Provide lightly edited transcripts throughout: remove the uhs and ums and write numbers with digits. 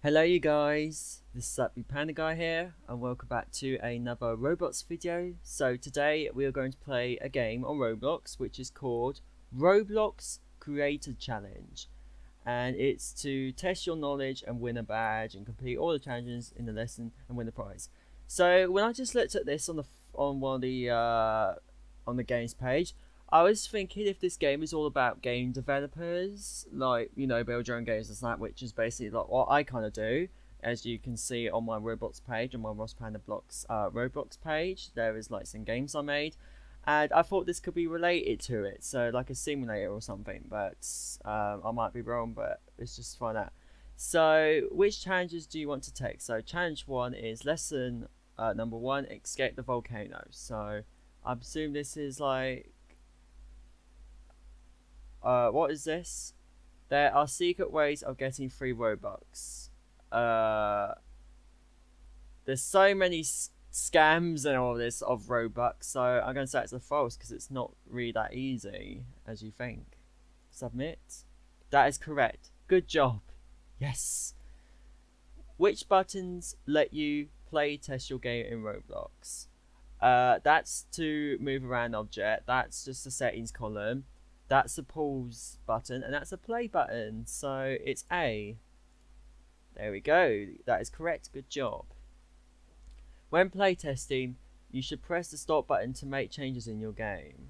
Hello you guys, this is ThatBluePandaGuy here and welcome back to another Roblox video. So today we are going to play a game on Roblox which is called Roblox Creator Challenge, and it's to test your knowledge and win a badge and complete all the challenges in the lesson and win a prize. So when I just looked at this on one of the on the games page, I was thinking if this game is all about game developers, like, build your own games and that, which is basically like what I kind of do. As you can see on my Roblox page, on my Ross Panda Blocks Roblox page, there is like some games I made, and I thought this could be related to it, so like a simulator or something. But I might be wrong, but let's just find out. So, which challenges do you want to take? So, challenge one is lesson number one: escape the volcano. So, I assume this is like what is this? There are secret ways of getting free Robux. Uh, there's so many scams and all this of Robux, so I'm going to say it's a false because it's not really that easy as you think. Submit. That is correct. Good job. Yes. Which buttons let you play test your game in Roblox? That's to move around object. That's just the settings column. That's a pause button, and that's a play button. So it's A. There we go. That is correct. Good job. When playtesting, you should press the stop button to make changes in your game.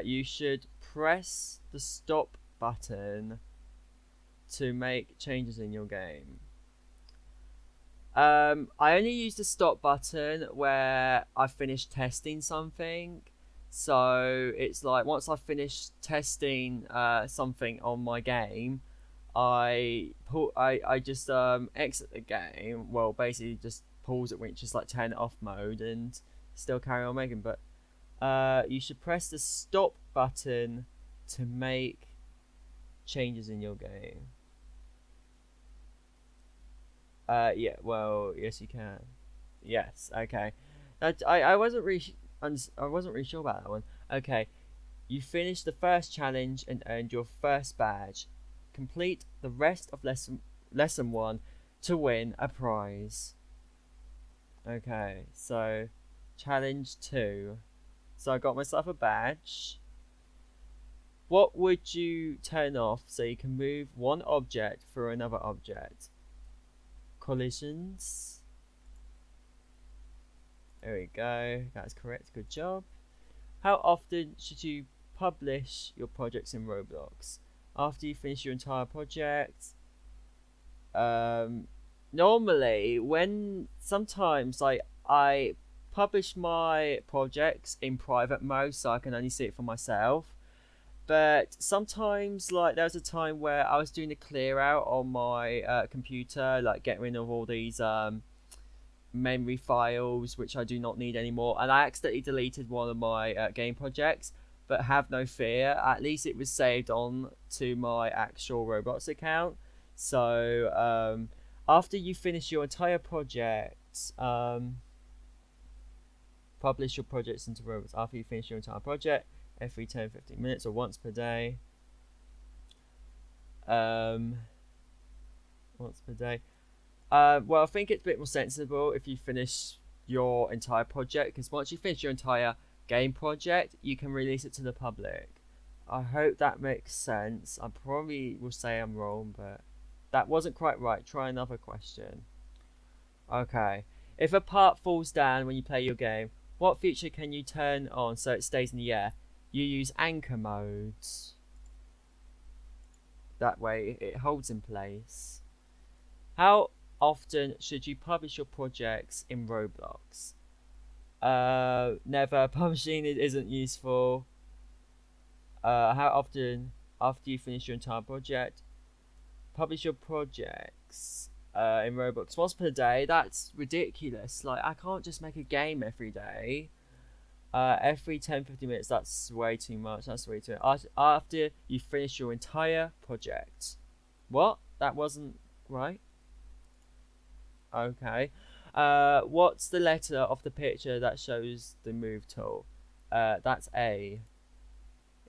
You should press the stop button to make changes in your game. I only use the stop button where I finish testing something. So it's like once I finish testing something on my game, I just exit the game. Well, basically just pause it when it's just like turn it off mode and still carry on making. But you should press the stop button to make changes in your game. Yeah, well, yes you can. Yes, okay. I wasn't really sure about that one. Okay, you finished the first challenge and earned your first badge. Complete the rest of lesson 1 to win a prize. Okay, so challenge 2. So I got myself a badge. What would you turn off so you can move one object through another object? Collisions. There we go. That's correct. Good job. How often should you publish your projects in Roblox? After you finish your entire project? Normally, sometimes I publish my projects in private mode so I can only see it for myself. But sometimes, like, there was a time where I was doing a clear out on my computer, like getting rid of all these memory files which I do not need anymore, and I accidentally deleted one of my game projects. But have no fear, at least it was saved on to my actual Roblox account. So after you finish your entire project, publish your projects into Roblox. After you finish your entire project, every 10-15 minutes or once per day. Once per day. Well, I think it's a bit more sensible if you finish your entire project, because once you finish your entire game project, you can release it to the public. I hope that makes sense. I probably will say I'm wrong, but that wasn't quite right. Try another question. Okay. If a part falls down when you play your game, what feature can you turn on so it stays in the air? You use anchor modes. That way it holds in place. How often should you publish your projects in Roblox? Never. Publishing it isn't useful. How often after you finish your entire project? Publish your projects in Roblox once per day. That's ridiculous. Like, I can't just make a game every day. Every 10-15 minutes, that's way too much. That's way too much. After you finish your entire project. What? That wasn't right? Okay. What's the letter of the picture that shows the move tool? That's A.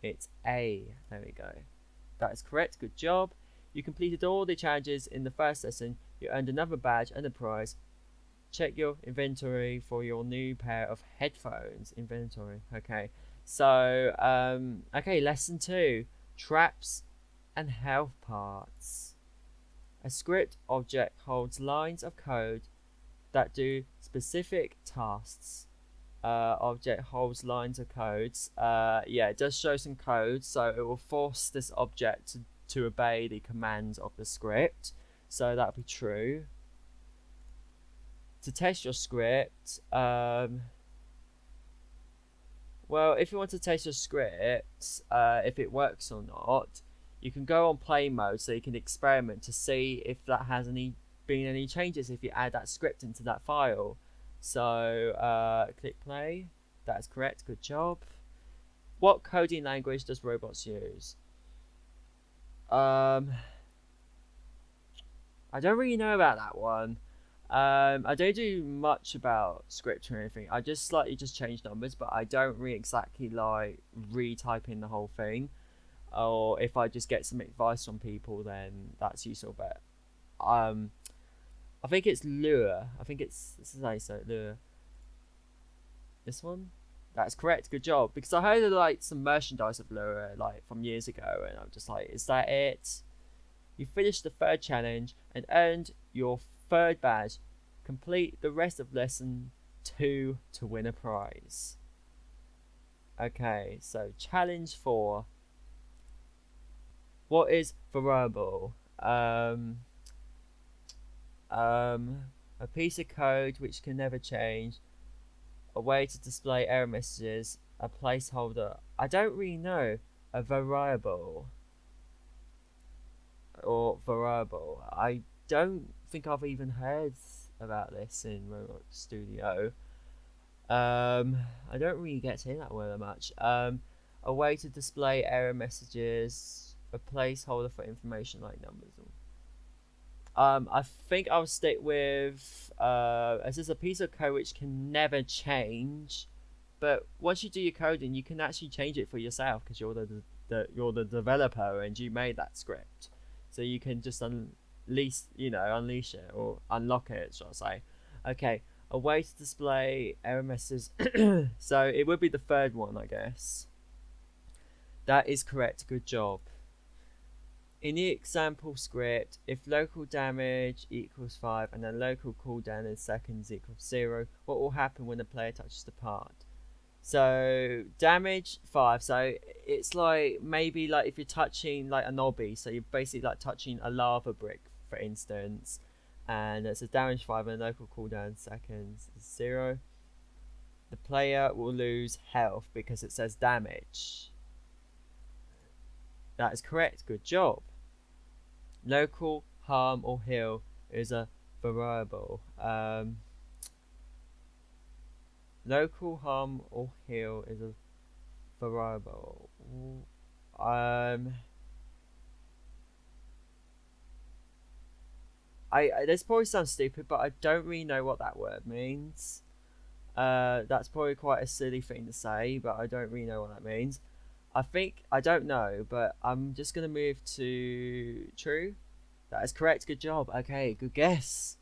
It's A. There we go. That is correct. Good job. You completed all the challenges in the first lesson. You earned another badge and a prize. Check your inventory for your new pair of headphones. Inventory. Okay. So, okay, lesson 2. Traps and health parts. A script object holds lines of code that do specific tasks. Object holds lines of codes. Yeah, it does show some code, so it will force this object to obey the commands of the script. So that'll be true. To test your script, well, if you want to test your script, if it works or not, you can go on play mode, so you can experiment to see if that has been any changes if you add that script into that file. So click play. That's correct. Good job. What coding language does Roblox use? I don't really know about that one. I don't do much about script or anything. I just slightly change numbers, but I don't really exactly like retype in the whole thing. Or if I just get some advice from people, then that's useful. But I think it's Lure. I think this is how you say it, Lure. This one? That's correct. Good job. Because I heard of like some merchandise of Lure like from years ago, and I'm just like, is that it? You finished the 3rd challenge and earned your 3rd badge. Complete the rest of lesson 2 to win a prize. Okay, so challenge 4. What is variable? A piece of code which can never change. A way to display error messages. A placeholder. I don't really know. A variable. Or variable. I don't think I've even heard about this in Roblox Studio. I don't really get to hear that word much. A way to display error messages. A placeholder for information like numbers. I think I'll stick with as is a piece of code which can never change, but once you do your coding, you can actually change it for yourself because you're the developer and you made that script, so you can just unleash it or unlock it, shall I say. Okay, a way to display error messages. So it would be the 3rd one, I guess. That is correct. Good job. In the example script, if local damage equals 5 and then local cooldown in seconds equals 0, what will happen when the player touches the part? So damage 5, so it's like maybe like if you're touching like an obby, so you're basically like touching a lava brick, for instance, and it says damage 5 and local cooldown in seconds is 0. The player will lose health because it says damage. That is correct. Good job. Local harm or heal is a variable. Local harm or heal is a variable. This probably sounds stupid, but I don't really know what that word means. That's probably quite a silly thing to say, but I don't really know what that means. I don't know, but I'm just going to move to true. That is correct. Good job. Okay, good guess.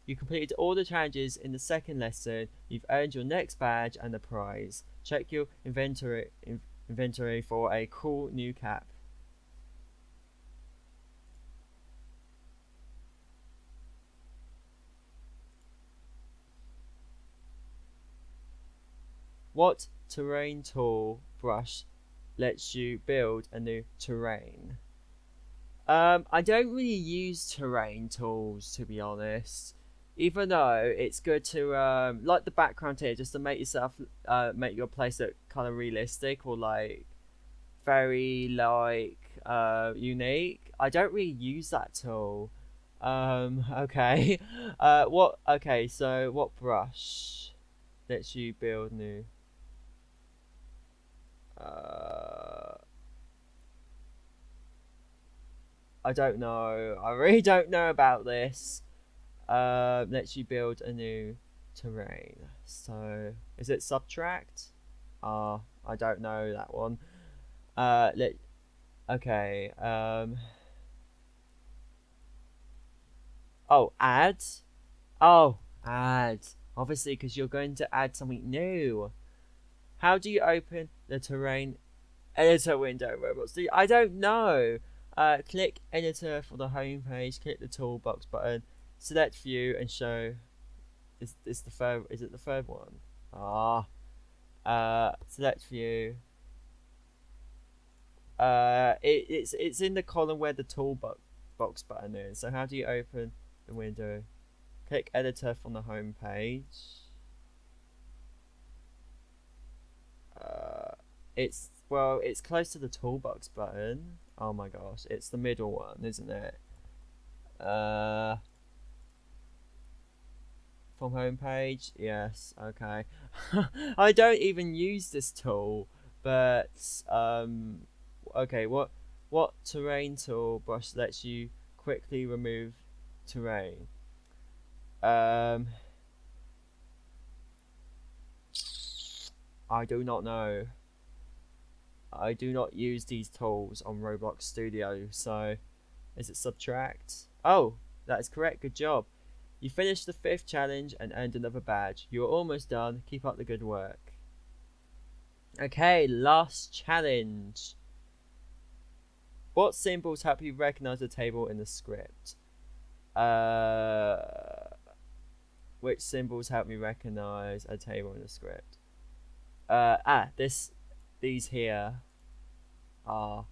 You completed all the challenges in the 2nd lesson. You've earned your next badge and a prize. Check your inventory for a cool new cap. What terrain tool brush lets you build a new terrain? I don't really use terrain tools, to be honest, even though it's good to like the background here, just to make make your place look kind of realistic or like very like unique. I don't really use that tool. Okay. So what brush lets you build new? I don't know. I really don't know about this. Lets you build a new terrain. So is it subtract? I don't know that one. Okay. Oh, add. Oh, add. Obviously, because you're going to add something new. How do you open the terrain editor window, Roblox? I don't know. Click editor for the home page. Click the toolbox button. Select view and show. Is the third? Is it the third one? Ah. Select view. It's in the column where the toolbox button is. So how do you open the window? Click editor from the home page. It's close to the toolbox button. Oh my gosh, it's the middle one, isn't it? From home page, yes, okay. I don't even use this tool, but okay. What terrain tool brush lets you quickly remove terrain? I do not know. I do not use these tools on Roblox Studio, so is it subtract? Oh, that is correct, good job. You finished the 5th challenge and earned another badge. You are almost done, keep up the good work. Okay, last challenge. What symbols help you recognize the table in the script? Which symbols help me recognize a table in the script? These here are.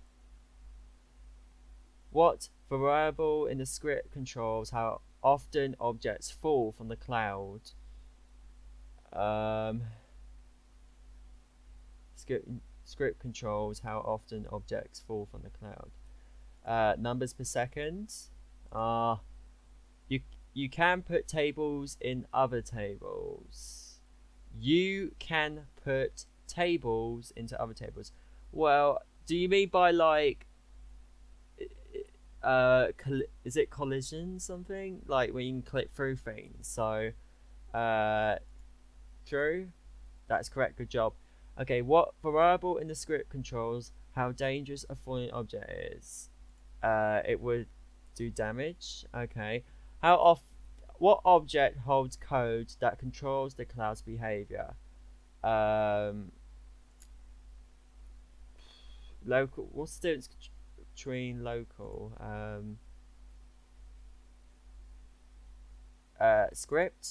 What variable in the script controls how often objects fall from the cloud? Script controls how often objects fall from the cloud. Numbers per second. You can put tables in other tables. You can put tables into other tables. Well, do you mean by like is it collision something? Like when you can click through things. So true? That's correct, good job. Okay, what variable in the script controls how dangerous a falling object is? It would do damage. Okay. What object holds code that controls the cloud's behavior? Local. What's the difference between local? Script.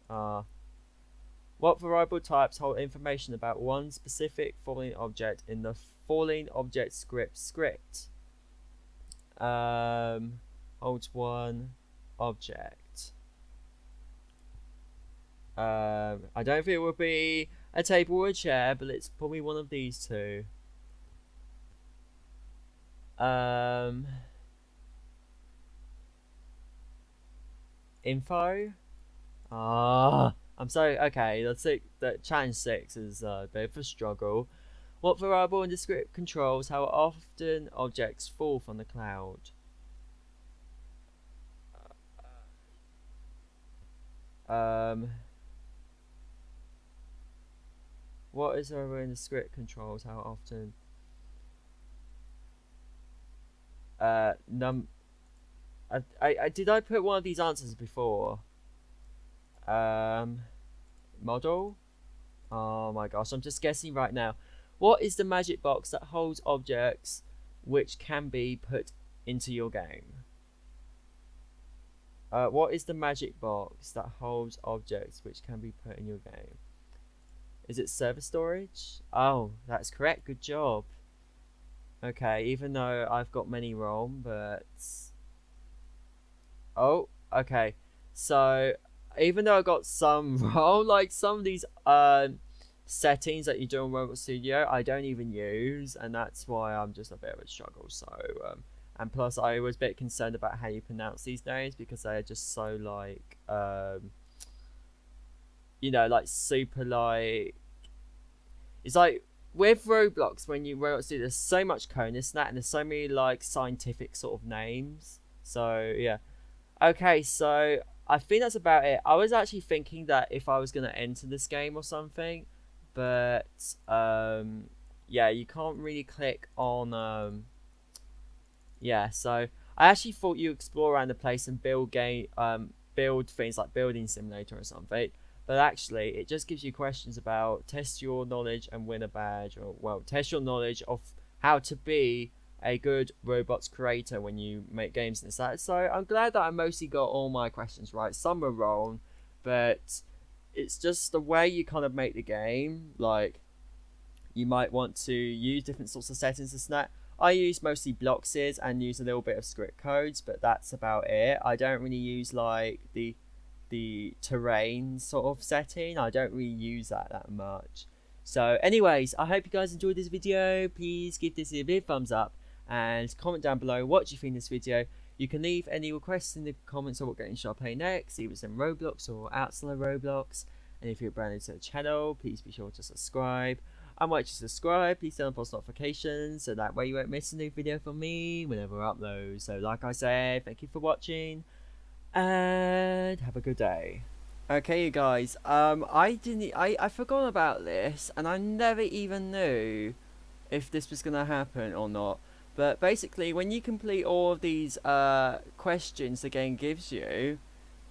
What variable types hold information about one specific falling object in the falling object script? Holds one object. I don't think it would be a table or a chair, but it's probably one of these two. Info. I'm sorry. Okay, the challenge 6 is a bit of a struggle. What variable in the script controls how often objects fall from the cloud? What is over in the script controls how often? Did I put one of these answers before? Model. Oh my gosh, I'm just guessing right now. What is the magic box that holds objects which can be put into your game? What is the magic box that holds objects which can be put in your game? Is it server storage? Oh, that's correct. Good job. Okay, even though I've got many wrong, but... Oh, okay. So, even though I got some wrong, like some of these settings that you do in Roblox Studio, I don't even use, and that's why I'm just a bit of a struggle. So, and plus I was a bit concerned about how you pronounce these names because they are just so like, you know, like super like. It's like with Roblox when you Roblox Studio, there's so much code and that, and there's so many like scientific sort of names. So yeah, okay. So I think that's about it. I was actually thinking that if I was gonna enter this game or something, but yeah, you can't really click on yeah. So I actually thought you explore around the place and build things like building simulator or something. But actually, it just gives you questions about test your knowledge and win a badge, or well, test your knowledge of how to be a good Roblox creator when you make games and stuff. So I'm glad that I mostly got all my questions right. Some were wrong, but it's just the way you kind of make the game. Like, you might want to use different sorts of settings and that. I use mostly blocks and use a little bit of script codes, but that's about it. I don't really use like the terrain sort of setting. I don't really use that much. So anyways, I hope you guys enjoyed this video. Please give this a big thumbs up and comment down below what you think of this video. You can leave any requests in the comments of what game should I play next, either it's in Roblox or outside of Roblox. And if you're brand new to the channel, please be sure to subscribe. And once you subscribe, please turn on post notifications so that way you won't miss a new video from me whenever I upload. So like I said, thank you for watching and have a good day. Okay, you guys, I forgot about this, and I never even knew if this was gonna happen or not. But basically, when you complete all of these questions the game gives you,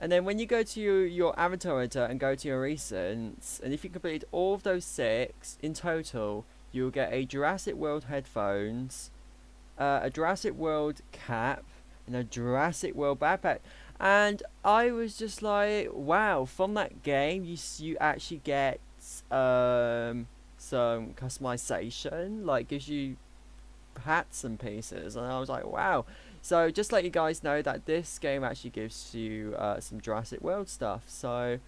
and then when you go to your avatar editor and go to your recents, and if you complete all of those 6 in total, you'll get a Jurassic World headphones, a Jurassic World cap, and a Jurassic World backpack. And I was just like, wow, from that game you actually get some customization, like gives you hats and pieces, and I was like, wow. So just let you guys know that this game actually gives you some Jurassic World stuff. So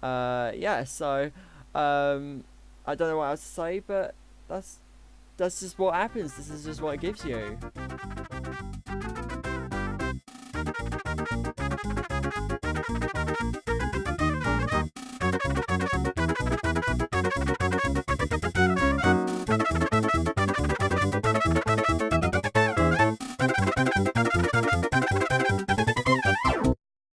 yeah, so I don't know what else to say, but that's just what happens. This is just what it gives you.